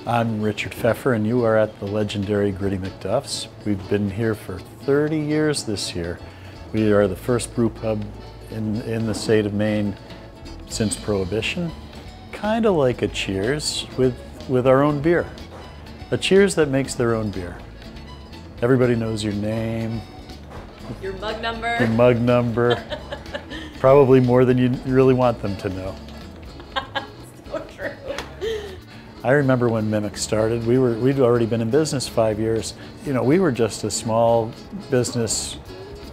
I'm Richard Pfeffer, and you are at the legendary Gritty McDuff's. We've been here for 30 years this year. We are the first brew pub in the state of Maine since Prohibition. Kind of like a Cheers with our own beer. A Cheers that makes their own beer. Everybody knows your name. Your mug number. Your mug number. Probably more than you really want them to know. So true. I remember when MEMIC started, we'd already been in business 5 years. You know, we were just a small business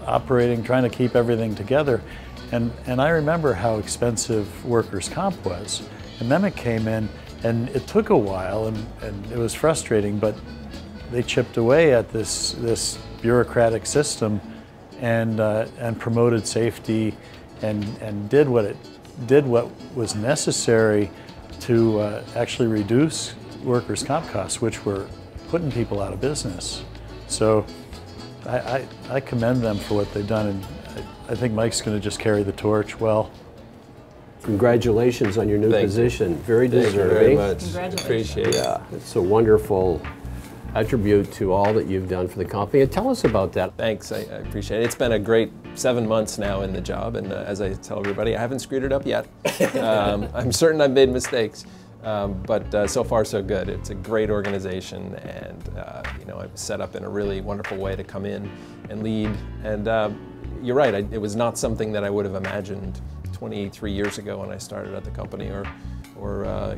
operating, trying to keep everything together. And I remember how expensive workers' comp was. And MEMIC came in, and it took a while, and it was frustrating, but they chipped away at this bureaucratic system and promoted safety and did what was necessary to actually reduce workers' comp costs, which were putting people out of business. So I commend them for what they've done, and I think Mike's going to just carry the torch well. Congratulations on your new position. Very deserving. Thank you very much. Congratulations. Appreciate it. Yeah, it's a wonderful attribute to all that you've done for the company. And tell us about that. Thanks, I appreciate it. It's been a great 7 months now in the job, and as I tell everybody, I haven't screwed it up yet. I'm certain I've made mistakes, but so far so good. It's a great organization, and you know, I've set up in a really wonderful way to come in and lead. And you're right, it was not something that I would have imagined 23 years ago when I started at the company, or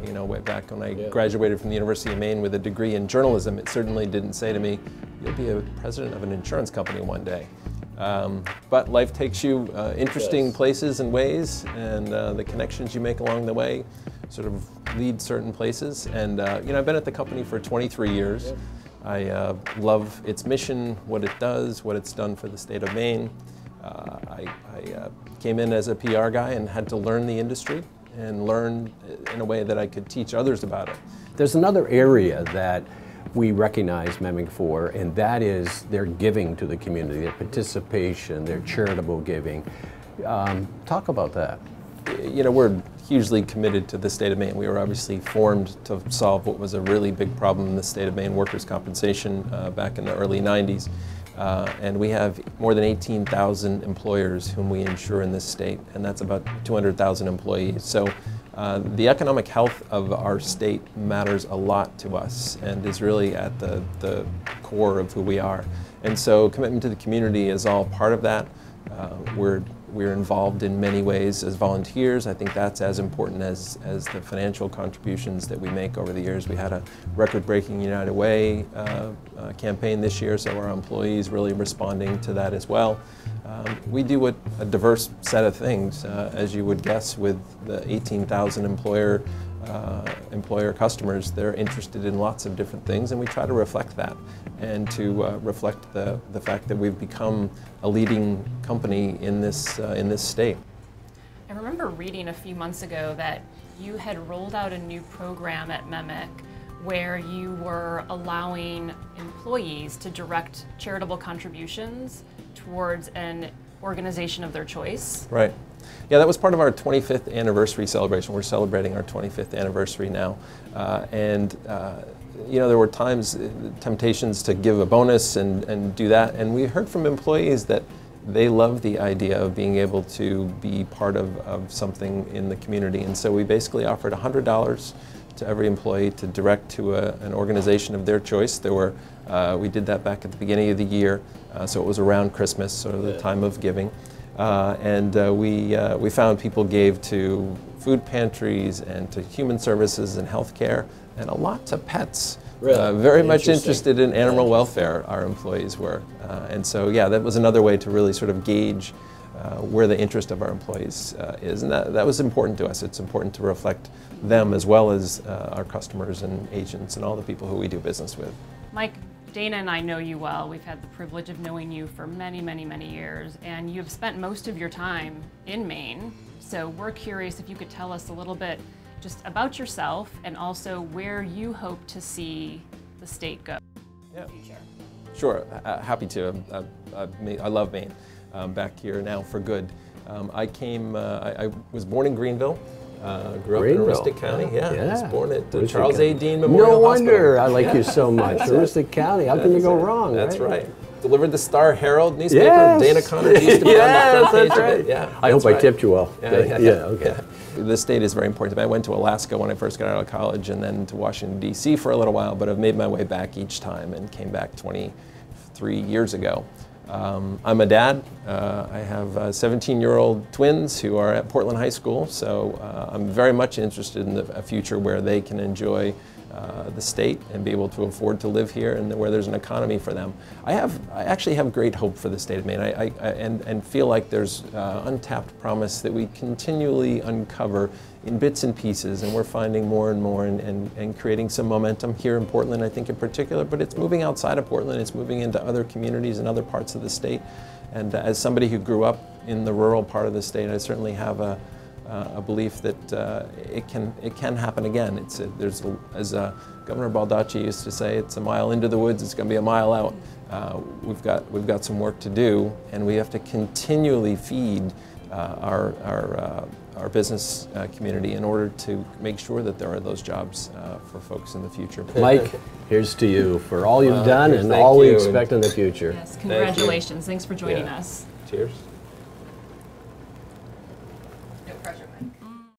you know, way back when I graduated from the University of Maine with a degree in journalism. It certainly didn't say to me, you'll be a president of an insurance company one day. But life takes you interesting places and ways, and the connections you make along the way sort of lead certain places. And you know, I've been at the company for 23 years. I love its mission, what it does, what it's done for the state of Maine. I came in as a PR guy and had to learn the industry and learn in a way that I could teach others about it. There's another area that we recognize MEMIC for, and that is their giving to the community, their participation, their charitable giving. Talk about that. You know, we're hugely committed to the state of Maine. We were obviously formed to solve what was a really big problem in the state of Maine, workers' compensation, back in the early 90s. And we have more than 18,000 employers whom we insure in this state, and that's about 200,000 employees. So the economic health of our state matters a lot to us and is really at the core of who we are. And so commitment to the community is all part of that. We're involved in many ways as volunteers. I think that's as important as the financial contributions that we make over the years. We had a record-breaking United Way campaign this year, so our employees really responding to that as well. We do a diverse set of things, as you would guess, with the 18,000 employer customers. They're interested in lots of different things, and we try to reflect that, and to reflect the fact that we've become a leading company in this state. I remember reading a few months ago that you had rolled out a new program at MEMIC where you were allowing employees to direct charitable contributions towards an organization of their choice. Right. Yeah, that was part of our 25th anniversary celebration. We're celebrating our 25th anniversary now. You know, there were times, temptations to give a bonus and do that, and we heard from employees that they love the idea of being able to be part of something in the community. And so we basically offered $100 to every employee to direct to an organization of their choice. We did that back at the beginning of the year, so it was around Christmas, sort of the time of giving. We found people gave to food pantries and to human services and healthcare, and a lot to pets. Really? Very much interested in animal welfare, our employees were. And so, yeah, that was another way to really sort of gauge where the interest of our employees is. And that was important to us. It's important to reflect them as well as our customers and agents and all the people who we do business with. Mike, Dana and I know you well. We've had the privilege of knowing you for many, many, many years, and you've spent most of your time in Maine. So we're curious if you could tell us a little bit just about yourself and also where you hope to see the state go in the future. Sure, happy to. I love Maine. Back here now for good. I was born in Greenville. Grew up in Greenville. Aroostook County. Yeah, I was born at Aroostook Charles County. A. Dean Memorial No Hospital. wonder I like you so much. Aroostook County, how can you go wrong? That's right. Delivered the Star Herald newspaper. Yes. Dana Connors used to be on the front page that's right. of it. Yeah, I hope that's I tipped you well. Yeah, okay. The state is very important to me. I went to Alaska when I first got out of college and then to Washington, D.C. for a little while, but I've made my way back each time and came back 23 years ago. I'm a dad. I have 17-year-old twins who are at Portland High School, so I'm very much interested in a future where they can enjoy the state and be able to afford to live here and where there's an economy for them. I actually have great hope for the state of Maine and feel like there's untapped promise that we continually uncover in bits and pieces, and we're finding more and more and creating some momentum here in Portland, I think in particular, but it's moving outside of Portland, it's moving into other communities and other parts of the state. And as somebody who grew up in the rural part of the state, I certainly have a belief that it can happen again. As Governor Baldacci used to say, it's a mile into the woods, it's going to be a mile out. We've got some work to do, and we have to continually feed our business community in order to make sure that there are those jobs for folks in the future. Mike, here's to you for all you've done and all we expect in the future. Yes, congratulations. Thanks for joining us. Cheers.